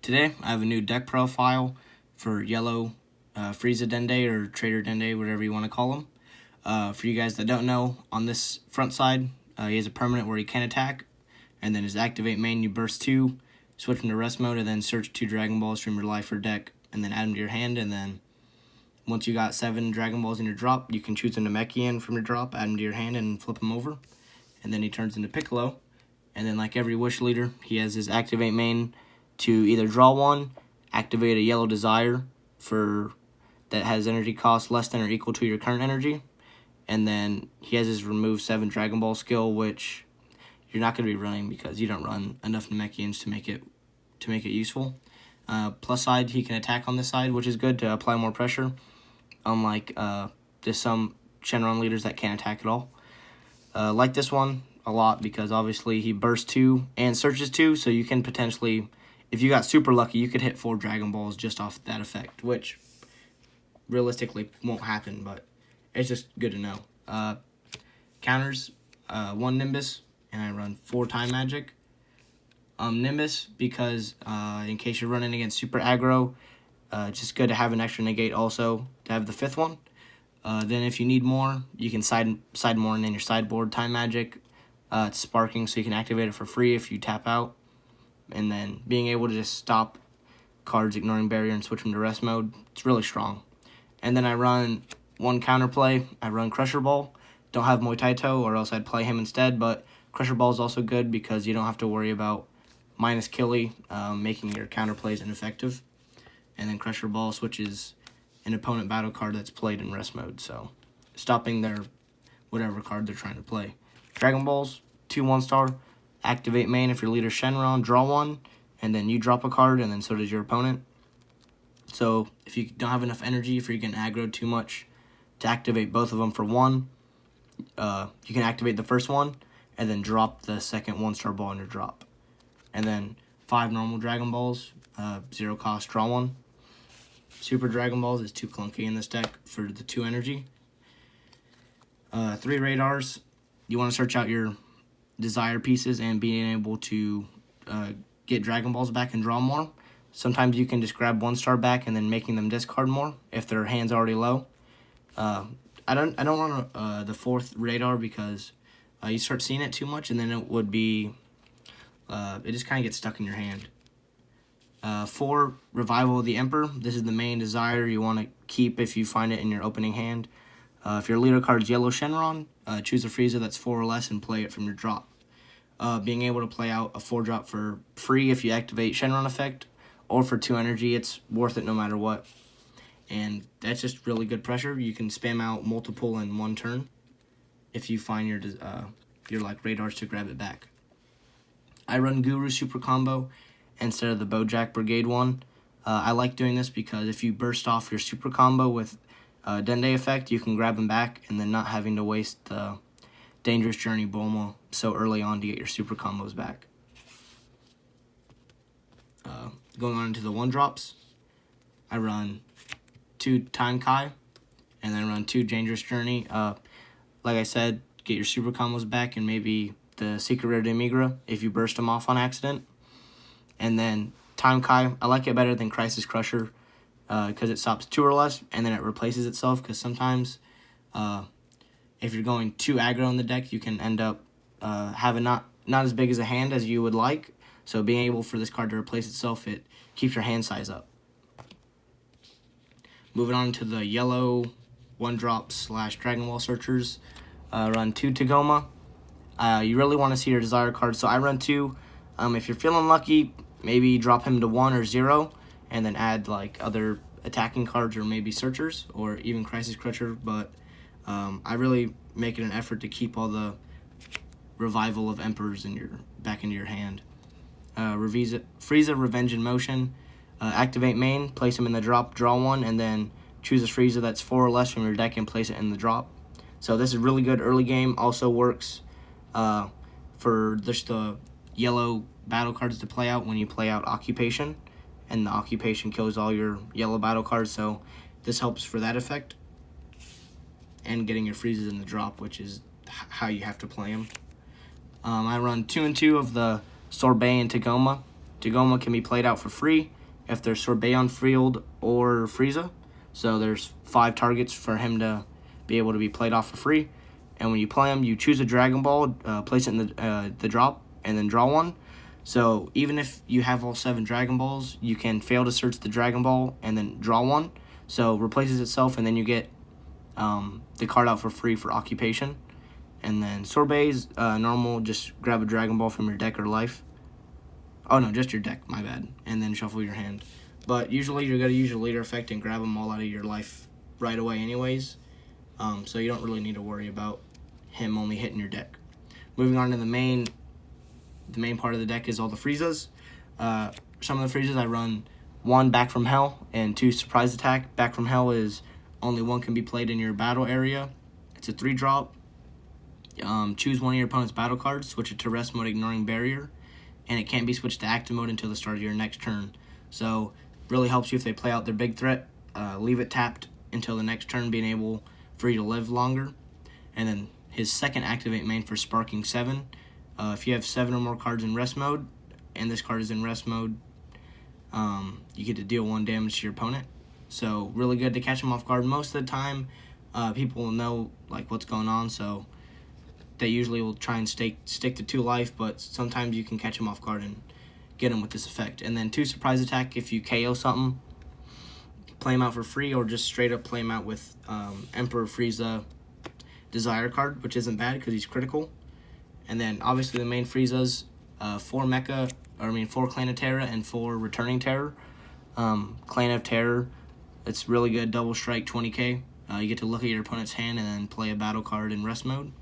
Today I have a new deck profile for yellow Frieza Dende or Trader Dende, whatever you want to call him. For you guys that don't know, on this front side, he has a permanent where he can attack, and then his activate main, you burst 2, switch him to rest mode, and then search 2 Dragon Balls from your life or deck, and then add them to your hand, and then once you got 7 Dragon Balls in your drop, you can choose a Namekian from your drop, add him to your hand, and flip him over, and then he turns into Piccolo, and then like every Wish Leader, he has his activate main to either draw 1, activate a yellow desire that has energy cost less than or equal to your current energy, and then he has his remove 7 Dragon Ball skill, which you're not going to be running because you don't run enough Namekians to make it useful. Plus side, he can attack on this side, which is good to apply more pressure, unlike there's some Shenron leaders that can't attack at all. Like this one a lot because obviously he bursts 2 and searches 2, so you can potentially, if you got super lucky, you could hit 4 Dragon Balls just off that effect, which realistically won't happen, but it's just good to know. Counters, 1 Nimbus, and I run 4 Time Magic. Nimbus, because in case you're running against super aggro, it's just good to have an extra negate also to have the 5th one. Then if you need more, you can side more and then your sideboard Time Magic. It's sparking, so you can activate it for free if you tap out. And then being able to just stop cards ignoring barrier and switch them to rest mode, it's really strong. And then I run 1 counterplay. I run Crusher Ball. Don't have Muay Thai Toe, or else I'd play him instead, but Crusher Ball is also good because you don't have to worry about minus Killy making your counterplays ineffective. And then Crusher Ball switches an opponent battle card that's played in rest mode, so stopping their whatever card they're trying to play. Dragon Balls, 2 1-star, activate main if your leader Shenron, draw 1, and then you drop a card, and then so does your opponent. So if you don't have enough energy, if you're getting aggroed too much to activate both of them for 1, you can activate the first one, and then drop the second 1-star ball in your drop. And then 5 normal Dragon Balls, 0 cost, draw 1. Super Dragon Balls is too clunky in this deck for the 2 energy. 3 Radars. You want to search out your desire pieces and being able to get Dragon Balls back and draw more. Sometimes you can just grab 1-star back and then making them discard more if their hand's already low. I don't run the 4th Radar because you start seeing it too much and then it would be it just kind of gets stuck in your hand. 4 Revival of the Emperor. This is the main desire you want to keep if you find it in your opening hand. If your leader card is Yellow Shenron, choose a Frieza that's 4 or less and play it from your drop. Being able to play out a 4-drop for free if you activate Shenron effect, or for 2 energy, it's worth it no matter what. And that's just really good pressure. You can spam out multiple in 1 turn if you find your like radars to grab it back. I run Guru Super Combo instead of the Bojack Brigade one. I like doing this because if you burst off your Super Combo with Dende effect, you can grab them back and then not having to waste the Dangerous Journey Bulma so early on to get your Super Combos back. Going on into the 1-drops, I run 2 Time Kai and then run 2 Dangerous Journey. Like I said, get your Super Combos back and maybe the Secret Rare de Migra if you burst them off on accident. And then Time Kai, I like it better than Crisis Crusher because it stops 2 or less and then it replaces itself, because sometimes if you're going too aggro in the deck, you can end up having not as big as a hand as you would like. So being able for this card to replace itself, it keeps your hand size up. Moving on to the yellow 1-drop / Dragon Ball Searchers, run 2 Tagoma. You really want to see your desire card, so I run 2. If you're feeling lucky, maybe drop him to 1 or 0, and then add like other attacking cards or maybe Searchers or even Crisis Crusher. But I really make it an effort to keep all the Revival of Emperors back into your hand. Frieza Revenge in Motion. Activate main, place him in the drop, draw 1, and then choose a Frieza that's 4 or less from your deck and place it in the drop. So this is really good early game. Also works for just the yellow battle cards to play out when you play out Occupation, and the Occupation kills all your yellow battle cards, so this helps for that effect. And getting your Friezas in the drop, which is how you have to play them. I run 2 and 2 of the Sorbet and Tagoma. Dagoma can be played out for free if there's Sorbet on field or Frieza. So there's 5 targets for him to be able to be played off for free. And when you play him, you choose a Dragon Ball, place it in the drop, and then draw one. So even if you have all 7 Dragon Balls, you can fail to search the Dragon Ball and then draw one. So it replaces itself, and then you get the card out for free for occupation. And then Sorbet's normal, just grab a Dragon Ball from your deck or life. Oh no, just your deck, my bad. And then shuffle your hand. But usually you're going to use your leader effect and grab them all out of your life right away anyways. So you don't really need to worry about him only hitting your deck. Moving on to the main part of the deck is all the Friezas. Some of the Friezas I run 1 Back from Hell and 2 Surprise Attack. Back from Hell is only 1 can be played in your battle area. It's a 3-drop. Choose one of your opponent's battle cards, switch it to rest mode ignoring barrier, and it can't be switched to active mode until the start of your next turn. So really helps you if they play out their big threat. Leave it tapped until the next turn, being able for you to live longer. And then his second activate main for Sparking 7. If you have 7 or more cards in rest mode, and this card is in rest mode, you get to deal 1 damage to your opponent. So really good to catch them off guard. Most of the time, people will know like what's going on, so they usually will try and stick to 2 life, but sometimes you can catch them off guard and get them with this effect. And then 2 Surprise Attack if you KO something, play them out for free, or just straight up play them out with Emperor Frieza Desire card, which isn't bad because he's critical. And then obviously the main Friezas, 4 Clan of Terror and 4 Returning Terror. Clan of Terror, it's really good, double strike 20k. You get to look at your opponent's hand and then play a battle card in rest mode.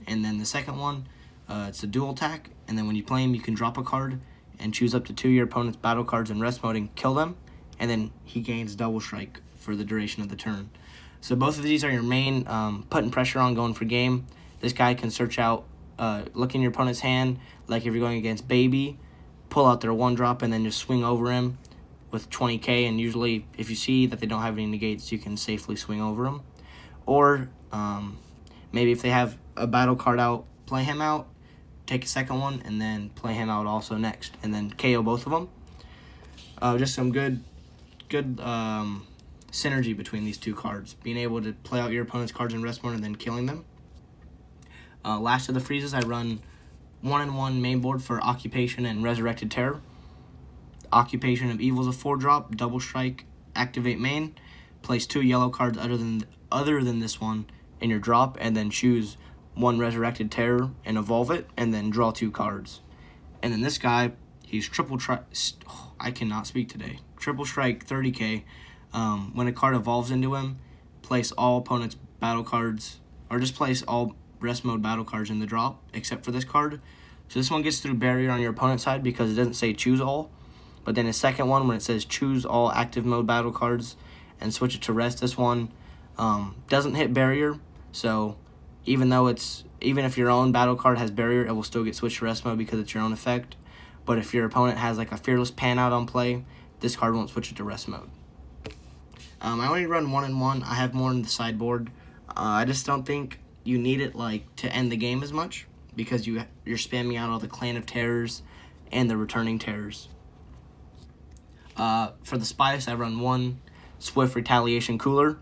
And then the second one, it's a dual attack, and then when you play him, you can drop a card and choose up to 2 of your opponent's battle cards in rest mode and kill them, and then he gains double strike for the duration of the turn. So both of these are your main putting pressure on going for game. This guy can search out, look in your opponent's hand, like if you're going against Baby, pull out their 1-drop and then just swing over him with 20k, and usually if you see that they don't have any negates, you can safely swing over them. Or maybe if they have a battle card out, play him out, take a second one, and then play him out also next, and then KO both of them. Just some good synergy between these 2 cards, being able to play out your opponent's cards in rest mode and then killing them. Last of the Friezas, I run 1-1 main board for Occupation and Resurrected Terror. Occupation of Evil is a 4-drop, double strike, activate main, place 2 yellow cards other than this one in your drop, and then choose 1 Resurrected Terror and evolve it, and then draw 2 cards. And then this guy, he's I cannot speak today. Triple strike 30k. When a card evolves into him, place all opponent's battle cards, or just place all rest mode battle cards in the drop, except for this card. So this one gets through barrier on your opponent's side because it doesn't say choose all. But then his second one, when it says choose all active mode battle cards and switch it to rest, this one doesn't hit barrier. So even if your own battle card has barrier, it will still get switched to rest mode because it's your own effect. But if your opponent has like a Fearless Pan out on play, this card won't switch it to rest mode. I only run 1-1. I have more in the sideboard. I just don't think you need it like to end the game as much because you're spamming out all the Clan of Terrors and the Returning Terrors. For the Spice, I run 1 Swift Retaliation Cooler.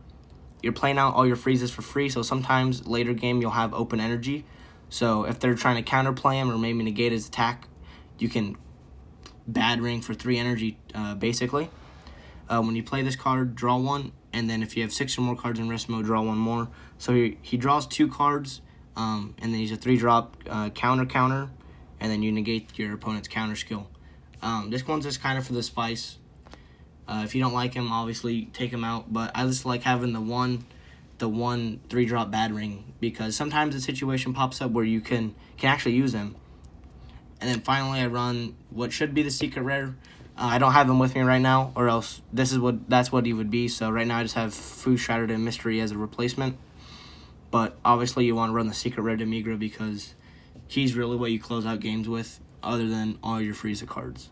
You're playing out all your Friezas for free, so sometimes later game you'll have open energy. So if they're trying to counterplay him or maybe negate his attack, you can bad ring for 3 energy, basically. When you play this card, draw 1, and then if you have 6 or more cards in rest mode, draw 1 more. So he draws 2 cards, and then he's a 3-drop counter, and then you negate your opponent's counter skill. This one's just kind of for the Spice. If you don't like him, obviously take him out, but I just like having the one 3-drop bad ring because sometimes a situation pops up where you can actually use him. And then finally, I run what should be the secret rare. I don't have him with me right now, or else that's what he would be. So right now, I just have Fu Shattered and Mystery as a replacement. But obviously, you want to run the secret rare Demigra because he's really what you close out games with, other than all your Frieza cards.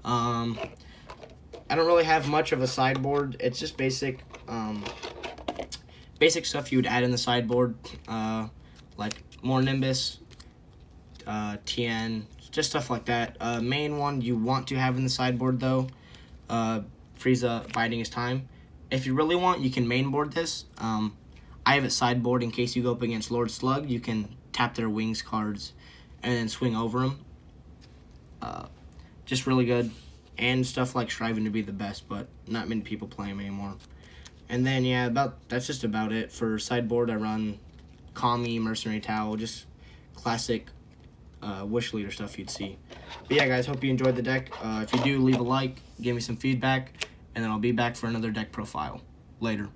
I don't really have much of a sideboard. It's just basic stuff you would add in the sideboard, like more Nimbus, TN, just stuff like that. Main one you want to have in the sideboard, though, Frieza biding his time. If you really want, you can mainboard this. I have it sideboard in case you go up against Lord Slug. You can tap their wings cards and then swing over them. Just really good. And stuff like Striving to be the best, but not many people play them anymore. And then, yeah, that's just about it. For sideboard, I run Kami, Mercenary Towel, just classic Wish Leader stuff you'd see. But yeah, guys, hope you enjoyed the deck. If you do, leave a like, give me some feedback, and then I'll be back for another deck profile. Later.